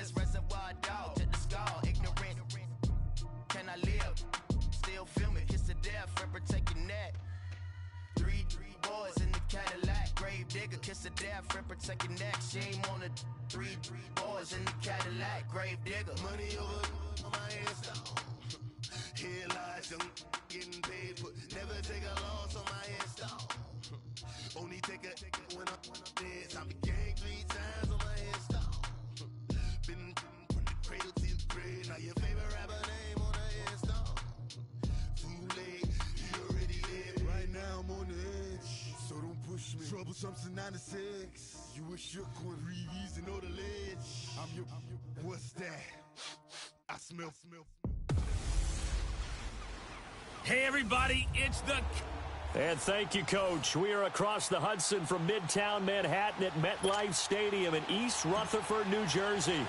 is reservoir dog to the skull. Ignorant, can I live? Still film it, kiss the death, Ripper take your neck. Three boys in the Cadillac, grave digger, kiss the death, Ripper take your neck. Shame on the three boys in the Cadillac, grave digger. Money over on my install. Here lies young, getting paid, but never take a loss on my install. Only take a when I'm dead. I be gang 3 times on my install. Been from the cradle to the grave. Now your favorite rapper name on the install. Too late, you already dead. Right now I'm on the edge, so don't push me. Troublesome to 96. You a shook one, Reeves and know the ledge. I'm your, what's that? I smell. Hey everybody, it's the... And thank you, Coach. We are across the Hudson from Midtown Manhattan at MetLife Stadium in East Rutherford, New Jersey.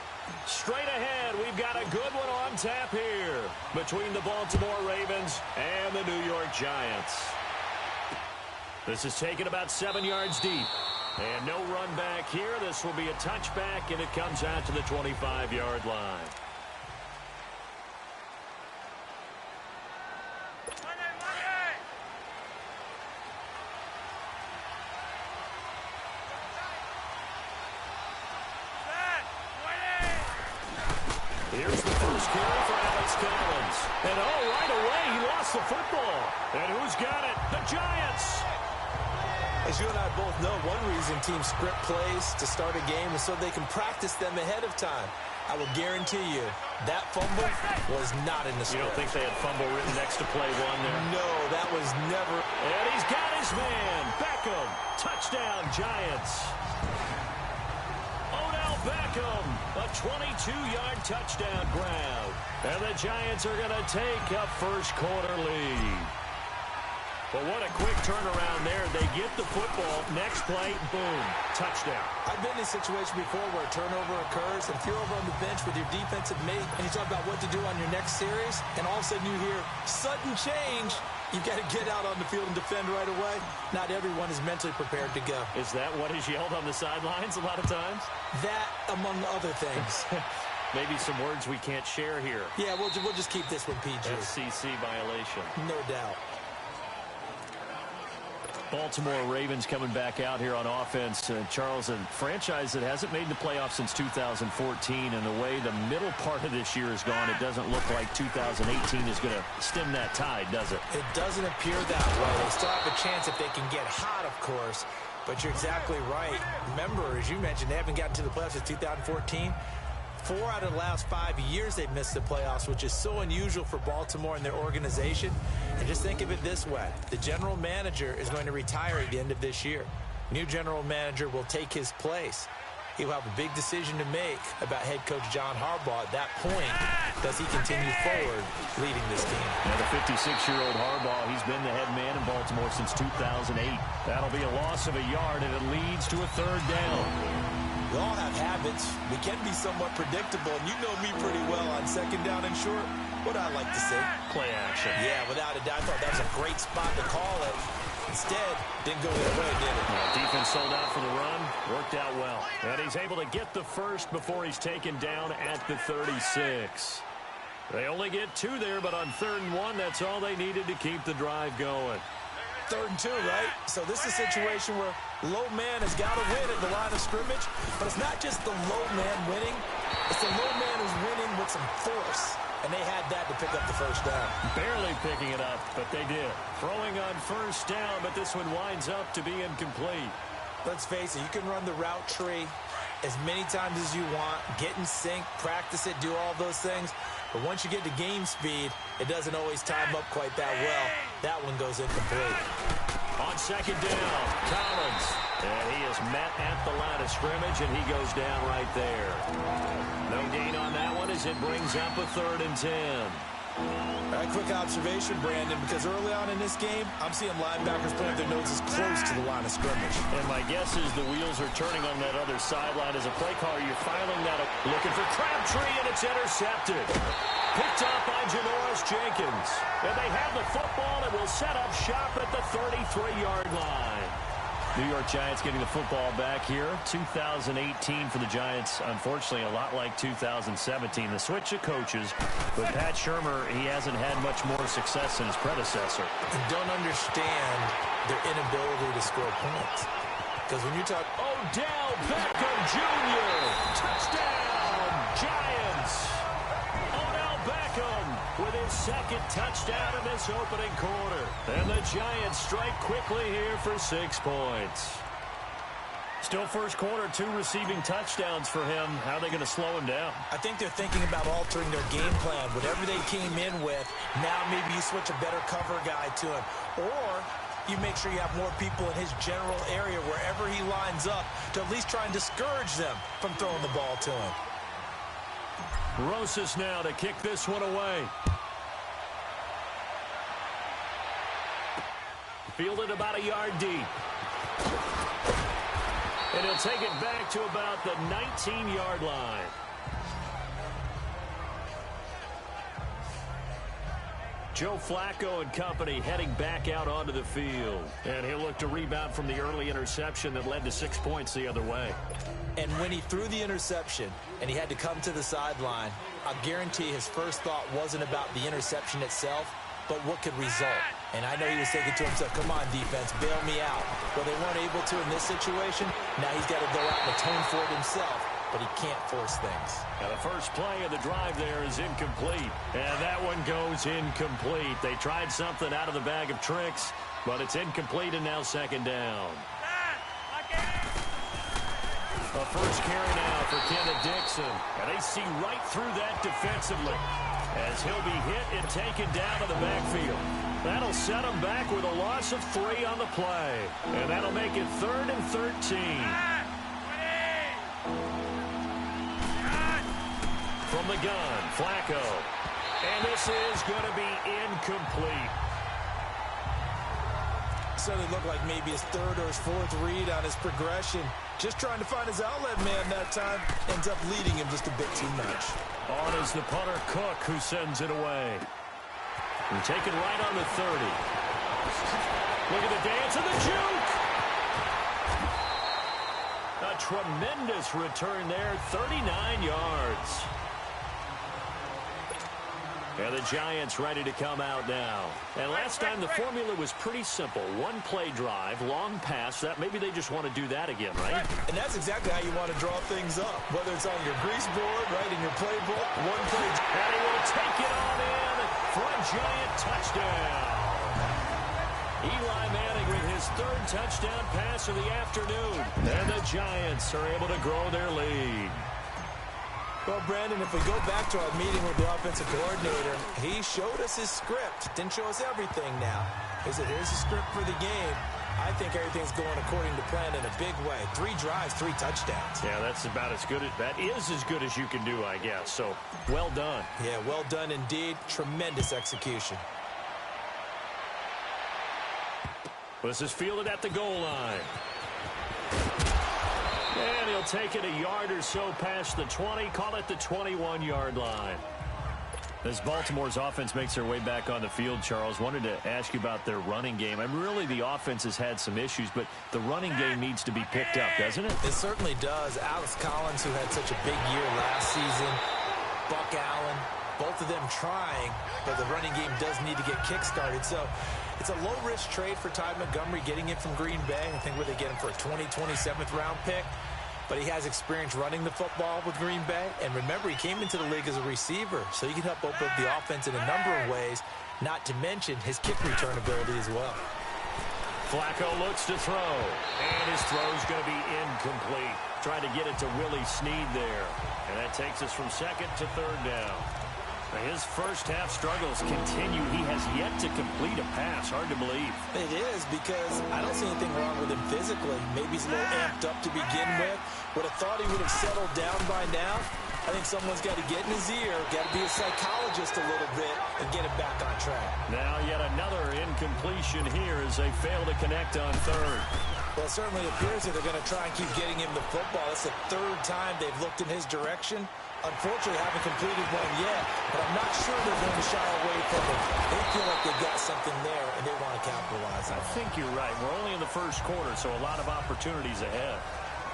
Straight ahead, we've got a good one on tap here between the Baltimore Ravens and the New York Giants. This is taken about 7 yards deep. And no run back here. This will be a touchback, and it comes out to the 25-yard line. Here's the first carry for Alex Collins. And right away, he lost the football. And who's got it? The Giants. As you and I both know, one reason teams script plays to start a game is so they can practice them ahead of time. I will guarantee you that fumble was not in the script. You don't think they had fumble written next to play one there? No, that was never. And he's got his man. Beckham. Touchdown, Giants. Beckham, a 22-yard touchdown grab. And the Giants are going to take a first-quarter lead. But what a quick turnaround there. They get the football. Next play, boom, touchdown. I've been in a situation before where a turnover occurs, and if you're over on the bench with your defensive mate, and you talk about what to do on your next series, and all of a sudden you hear sudden change, you got to get out on the field and defend right away. Not everyone is mentally prepared to go. Is that what is yelled on the sidelines a lot of times? That, among other things. Maybe some words we can't share here. Yeah, we'll just keep this one PG. FCC violation. No doubt. Baltimore Ravens coming back out here on offense. Charles, a franchise that hasn't made the playoffs since 2014, and the way the middle part of this year has gone, it doesn't look like 2018 is going to stem that tide, does it? It doesn't appear that way. They still have a chance if they can get hot, of course, but you're exactly right. Remember, as you mentioned, they haven't gotten to the playoffs since 2014. 4 out of the last 5 years they've missed the playoffs, which is so unusual for Baltimore and their organization. And just think of it this way. The general manager is going to retire at the end of this year. New general manager will take his place. He'll have a big decision to make about head coach John Harbaugh. At that point, does he continue forward leading this team? Yeah, the 56-year-old Harbaugh, he's been the head man in Baltimore since 2008. That'll be a loss of a yard, and it leads to a third down. We all have habits. We can be somewhat predictable, and you know me pretty well on second down and short. What I like to say? Play action. Yeah, without a doubt. I thought that was a great spot to call it. Instead, didn't go their way, did it? Yeah, defense sold out for the run. Worked out well. And he's able to get the first before he's taken down at the 36. They only get 2 there, but on 3rd and 1, that's all they needed to keep the drive going. 3rd and 2, right? So this is a situation where low man has got to win at the line of scrimmage, but it's not just the low man winning. It's the low man who's winning with some force, and they had that to pick up the first down. Barely picking it up, but they did. Throwing on first down, but this one winds up to be incomplete. Let's face it, you can run the route tree as many times as you want, get in sync, practice it, do all those things. But once you get to game speed, it doesn't always time up quite that well. That one goes incomplete. On second down, Collins. And he is met at the line of scrimmage, and he goes down right there. No gain on that one as it brings up a 3rd and 10. All right, quick observation, Brandon, because early on in this game, I'm seeing linebackers putting their noses close to the line of scrimmage. And my guess is the wheels are turning on that other sideline. As a play caller, you're filing that up, looking for Crabtree, and it's intercepted. Picked up by Janoris Jenkins. And they have the football and will set up shop at the 33-yard line. New York Giants getting the football back here. 2018 for the Giants, unfortunately, a lot like 2017. The switch of coaches, but Pat Shurmur, he hasn't had much more success than his predecessor. And don't understand their inability to score points. Because when you talk... Odell Beckham Jr. Touchdown, Giants. Odell Beckham with his second touchdown in this opening quarter. And the Giants strike quickly here for 6 points. Still first quarter, 2 receiving touchdowns for him. How are they going to slow him down? I think they're thinking about altering their game plan. Whatever they came in with, now maybe you switch a better cover guy to him. Or you make sure you have more people in his general area wherever he lines up to at least try and discourage them from throwing the ball to him. Rosas now to kick this one away. Fielded about a yard deep. And he'll take it back to about the 19-yard line. Joe Flacco and company heading back out onto the field. And he'll look to rebound from the early interception that led to 6 points the other way. And when he threw the interception and he had to come to the sideline, I guarantee his first thought wasn't about the interception itself, but what could result. And I know he was thinking to himself, come on, defense, bail me out. Well, they weren't able to in this situation. Now he's got to go out and atone for it himself, but he can't force things. Now the first play of the drive there is incomplete. And that one goes incomplete. They tried something out of the bag of tricks, but it's incomplete and now second down. A first carry now for Kenneth Dixon. And they see right through that defensively as he'll be hit and taken down to the backfield. That'll set him back with a loss of 3 on the play. And that'll make it 3rd and 13. From the gun, Flacco. And this is going to be incomplete. Certainly looked like maybe his 3rd or his 4th read on his progression. Just trying to find his outlet man that time. Ends up leading him just a bit too much. On is the punter, Cook, who sends it away. And taken right on the 30. Look at the dance and the juke. A tremendous return there, 39 yards. And the Giants ready to come out now. And last time the formula was pretty simple. 1 play drive, long pass. That maybe they just want to do that again, right? And that's exactly how you want to draw things up. Whether it's on your grease board, right, in your playbook, 1 play. And he will take it on in for a Giant touchdown. Eli Manning with his 3rd touchdown pass of the afternoon. And the Giants are able to grow their lead. Well, Brandon, if we go back to our meeting with the offensive coordinator, he showed us his script. Didn't show us everything now. He said, here's the script for the game. I think everything's going according to plan in a big way. 3 drives, 3 touchdowns. Yeah, that's about as good. That is as good as you can do, I guess. So, well done. Yeah, well done indeed. Tremendous execution. This is fielded at the goal line. And he'll take it a yard or so past the 20, call it the 21-yard line. As Baltimore's offense makes their way back on the field, Charles, wanted to ask you about their running game. I mean, really, the offense has had some issues, but the running game needs to be picked up, doesn't it? It certainly does. Alex Collins, who had such a big year last season, Buck Allen, both of them trying, but the running game does need to get kick-started. So it's a low-risk trade for Ty Montgomery getting it from Green Bay. I think where they get him for a 27th round pick. But he has experience running the football with Green Bay. And remember, he came into the league as a receiver, so he can help open up the offense in a number of ways, not to mention his kick return ability as well. Flacco looks to throw, and his throw's going to be incomplete. Trying to get it to Willie Snead there. And that takes us from 2nd to 3rd down. His first half struggles continue. He has yet to complete a pass. Hard to believe. It is, because I don't see anything wrong with him physically. Maybe he's a little amped up to begin with. Would have thought he would have settled down by now. I think someone's got to get in his ear, got to be a psychologist a little bit, and get it back on track. Now yet another incompletion here as they fail to connect on 3rd. Well, it certainly appears that they're going to try and keep getting him the football. It's the third time they've looked in his direction. Unfortunately, haven't completed one yet, but I'm not sure they're going to shy away from it. They feel like they've got something there, and they want to capitalize on it. I think you're right. We're only in the first quarter, so a lot of opportunities ahead.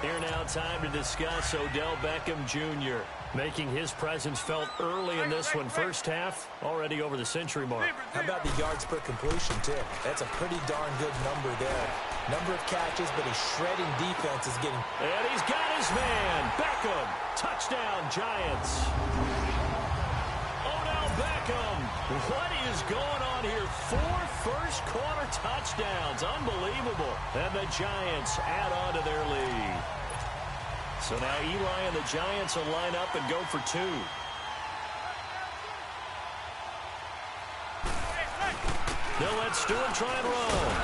Here now, time to discuss Odell Beckham Jr. making his presence felt early in this one. First half, already over the century mark. How about the yards per completion, too? That's a pretty darn good number there. Number of catches, but his shredding defense is getting... And he's got his man, Beckham. Touchdown, Giants. Odell Beckham. What is going on here? 4 first-quarter touchdowns. Unbelievable. And the Giants add on to their lead. So now Eli and the Giants will line up and go for 2. They'll let Stewart try and run.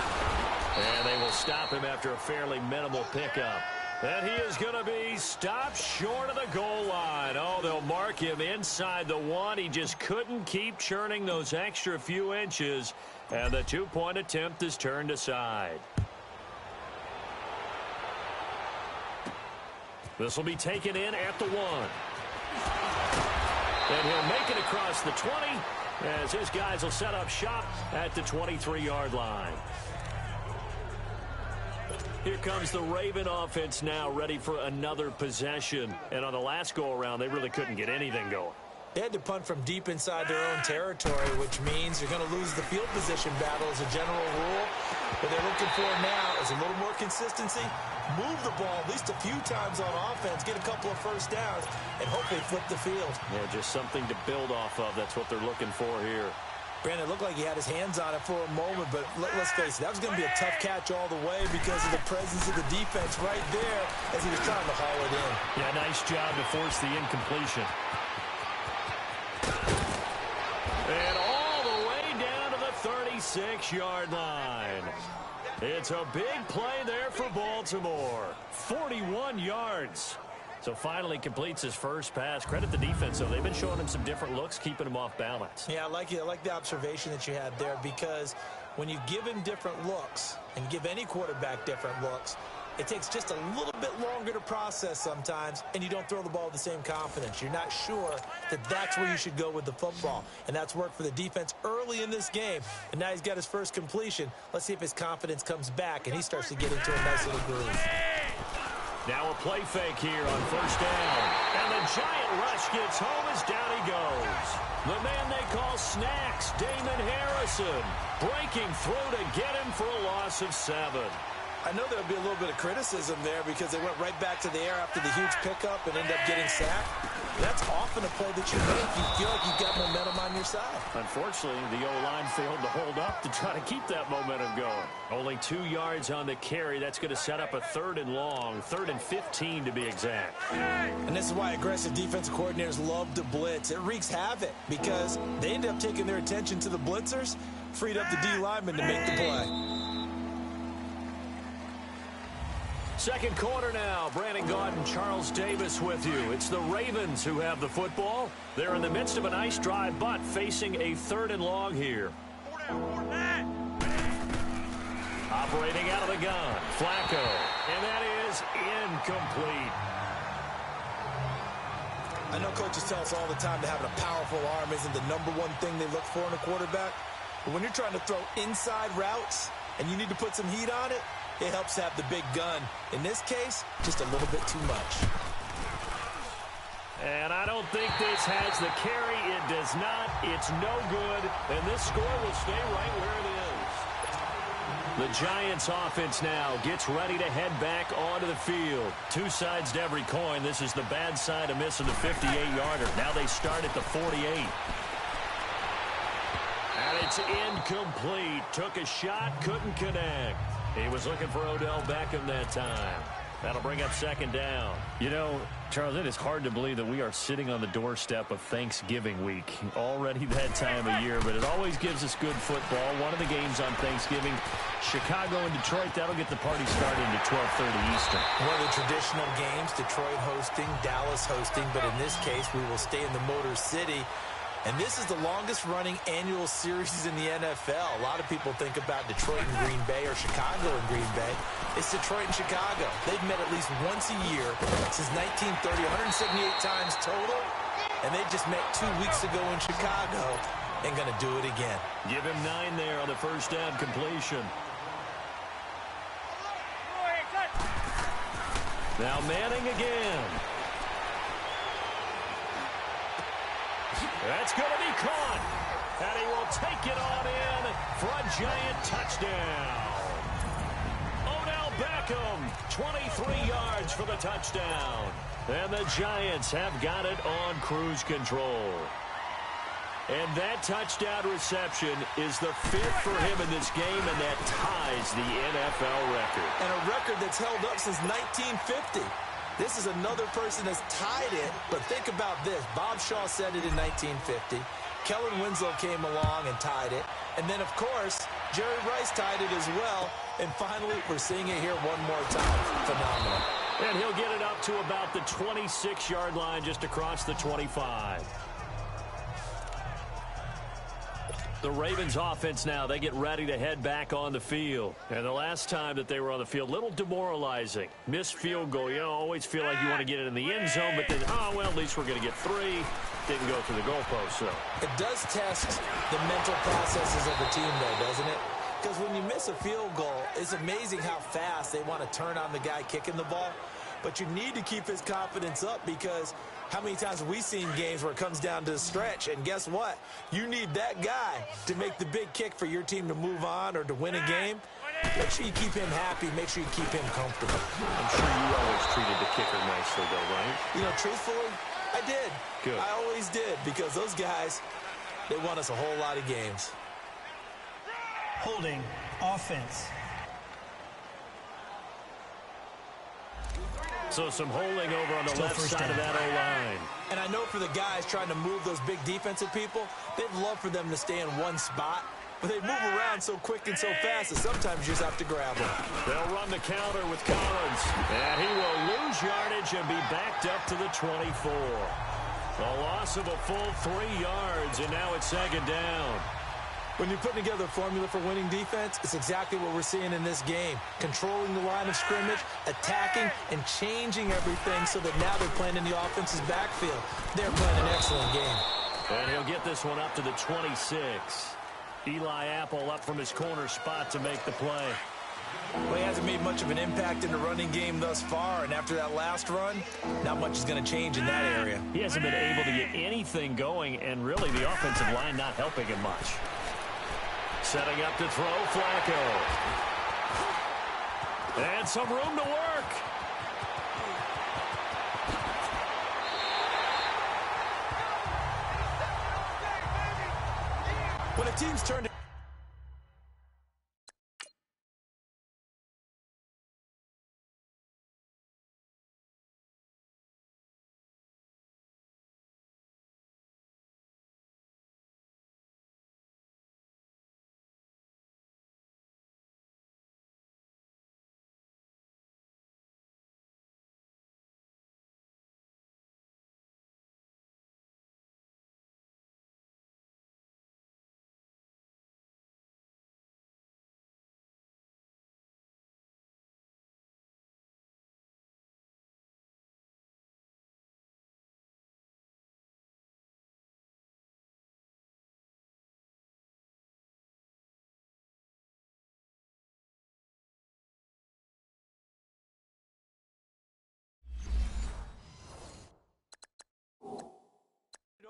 And they will stop him after a fairly minimal pickup. And he is going to be stopped short of the goal line. Oh, they'll mark him inside the 1. He just couldn't keep churning those extra few inches. And the 2-point attempt is turned aside. This will be taken in at the 1. And he'll make it across the 20 as his guys will set up shop at the 23-yard line. Here comes the Raven offense now, ready for another possession. And on the last go-around, they really couldn't get anything going. They had to punt from deep inside their own territory, which means you're going to lose the field position battle as a general rule. What they're looking for now is a little more consistency, move the ball at least a few times on offense, get a couple of first downs, and hopefully flip the field. Yeah, just something to build off of. That's what they're looking for here. Brandon, it looked like he had his hands on it for a moment, but let's face it, that was going to be a tough catch all the way because of the presence of the defense right there as he was trying to haul it in. Yeah, nice job to force the incompletion. And all the way down to the 36-yard line. It's a big play there for Baltimore. 41 yards. So finally completes his first pass. Credit the defense, though. They've been showing him some different looks, keeping him off balance. Yeah, I like the observation that you had there because when you give him different looks and give any quarterback different looks, it takes just a little bit longer to process sometimes, and you don't throw the ball with the same confidence. You're not sure that that's where you should go with the football, and that's worked for the defense early in this game. And now he's got his first completion. Let's see if his confidence comes back, and he starts to get into a nice little groove. Now a play fake here on first down. And the giant rush gets home as down he goes. The man they call Snacks, Damon Harrison, breaking through to get him for a loss of 7. I know there'll be a little bit of criticism there because they went right back to the air after the huge pickup and ended up getting sacked. That's often a play that you make. You feel like you've got momentum on your side. Unfortunately, the O-line failed to hold up to try to keep that momentum going. Only 2 yards on the carry. That's going to set up a 3rd and long, 3rd and 15 to be exact. And this is why aggressive defensive coordinators love to blitz. It wreaks havoc because they end up taking their attention to the blitzers, freed up the D lineman to make the play. Second quarter now. Brandon Gaudin, Charles Davis with you. It's the Ravens who have the football. They're in the midst of a nice drive, but facing a 3rd and long here. Operating out of the gun, Flacco. And that is incomplete. I know coaches tell us all the time that having a powerful arm isn't the #1 thing they look for in a quarterback. But when you're trying to throw inside routes and you need to put some heat on it, it helps have the big gun. In this case, just a little bit too much. And I don't think this has the carry. It does not. It's no good. And this score will stay right where it is. The Giants offense now gets ready to head back onto the field. 2 sides to every coin. This is the bad side of missing the 58-yarder. Now they start at the 48. And it's incomplete. Took a shot, couldn't connect. He was looking for Odell Beckham that time. That'll bring up 2nd down. You know, Charles, it is hard to believe that we are sitting on the doorstep of Thanksgiving week. Already that time of year, but it always gives us good football. One of the games on Thanksgiving, Chicago and Detroit, that'll get the party started at 12:30 Eastern. One of the traditional games, Detroit hosting, Dallas hosting, but in this case, we will stay in the Motor City. And this is the longest-running annual series in the NFL. A lot of people think about Detroit and Green Bay or Chicago and Green Bay. It's Detroit and Chicago. They've met at least once a year since 1930, 178 times total. And they just met 2 weeks ago in Chicago and going to do it again. Give him 9 there on the first down completion. Now Manning again. That's going to be caught. And he will take it on in for a giant touchdown. Odell Beckham, 23 yards for the touchdown. And the Giants have got it on cruise control. And that touchdown reception is the 5th for him in this game, and that ties the NFL record. And a record that's held up since 1950. This is another person that's tied it, but think about this. Bob Shaw said it in 1950. Kellen Winslow came along and tied it. And then, of course, Jerry Rice tied it as well. And finally, we're seeing it here one more time. Phenomenal. And he'll get it up to about the 26-yard line, just across the 25. The Ravens offense now, they get ready to head back on the field. And the last time that they were on the field, a little demoralizing. Missed field goal. You know, always feel like you want to get it in the end zone, but then, oh, well, at least we're going to get 3. Didn't go through the goalpost, so. It does test the mental processes of the team, though, doesn't it? Because when you miss a field goal, it's amazing how fast they want to turn on the guy kicking the ball. But you need to keep his confidence up, because how many times have we seen games where it comes down to the stretch? And guess what? You need that guy to make the big kick for your team to move on or to win a game. Make sure you keep him happy. Make sure you keep him comfortable. I'm sure you always treated the kicker nicely, though, right? You know, truthfully, I did. Good. I always did, because those guys, they won us a whole lot of games. Holding offense. So some holding over on the left side of that O-line. And I know for the guys trying to move those big defensive people, they'd love for them to stay in one spot. But they move around so quick and so fast that sometimes you just have to grab them. They'll run the counter with Collins. And he will lose yardage and be backed up to the 24. A loss of a full 3 yards, and now it's second down. When you put together a formula for winning defense, it's exactly what we're seeing in this game. Controlling the line of scrimmage, attacking, and changing everything so that now they're playing in the offense's backfield. They're playing an excellent game. And he'll get this one up to the 26. Eli Apple up from his corner spot to make the play. Well, he hasn't made much of an impact in the running game thus far, and after that last run, not much is going to change in that area. He hasn't been able to get anything going, and really the offensive line not helping him much. Setting up to throw, Flacco. And some room to work. When a team's turned to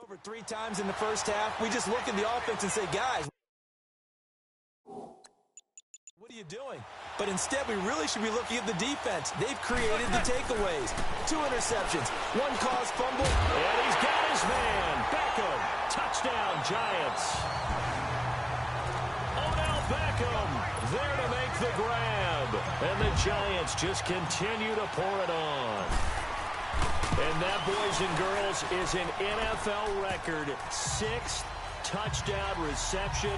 over 3 times in the first half, we just look at the offense and say, guys, what are you doing? But instead, we really should be looking at the defense. They've created the takeaways. 2 interceptions, 1 caused fumble. And he's got his man. Beckham. Touchdown, Giants. Odell Beckham there to make the grab. And the Giants just continue to pour it on. And that, boys and girls, is an NFL record 6th touchdown reception.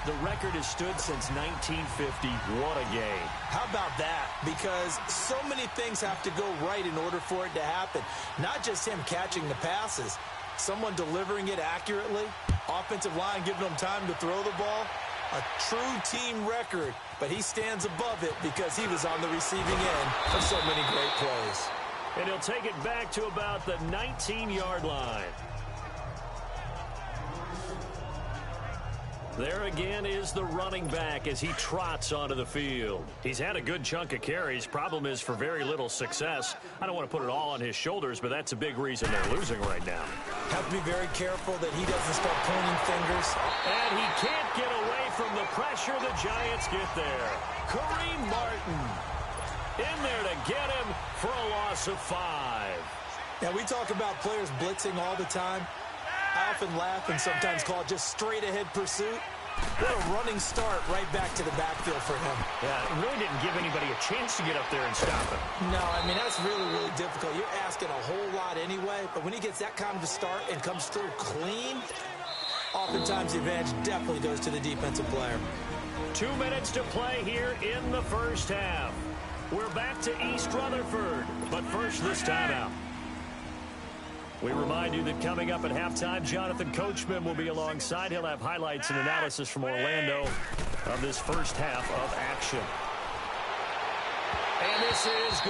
The record has stood since 1950. What a game. How about that? Because so many things have to go right in order for it to happen. Not just him catching the passes, someone delivering it accurately, offensive line giving them time to throw the ball. A true team record, but he stands above it because he was on the receiving end of so many great plays. And he'll take it back to about the 19-yard line. There again is the running back as he trots onto the field. He's had a good chunk of carries. Problem is for very little success. I don't want to put it all on his shoulders, but that's a big reason they're losing right now. Have to be very careful that he doesn't start pointing fingers. And he can't get away from the pressure. The Giants get there. Kareem Martin in there to get him for a loss of 5. Now, we talk about players blitzing all the time. I often laugh and sometimes call it just straight-ahead pursuit. What a running start right back to the backfield for him. Yeah, it really didn't give anybody a chance to get up there and stop him. No, I mean, that's really, really difficult. You're asking a whole lot anyway, but when he gets that kind of a start and comes through clean, oftentimes the advantage definitely goes to the defensive player. 2 minutes to play here in the first half. We're back to East Rutherford, but first this timeout. We remind you that coming up at halftime, Jonathan Coachman will be alongside. He'll have highlights and analysis from Orlando of this first half of action. And this is good.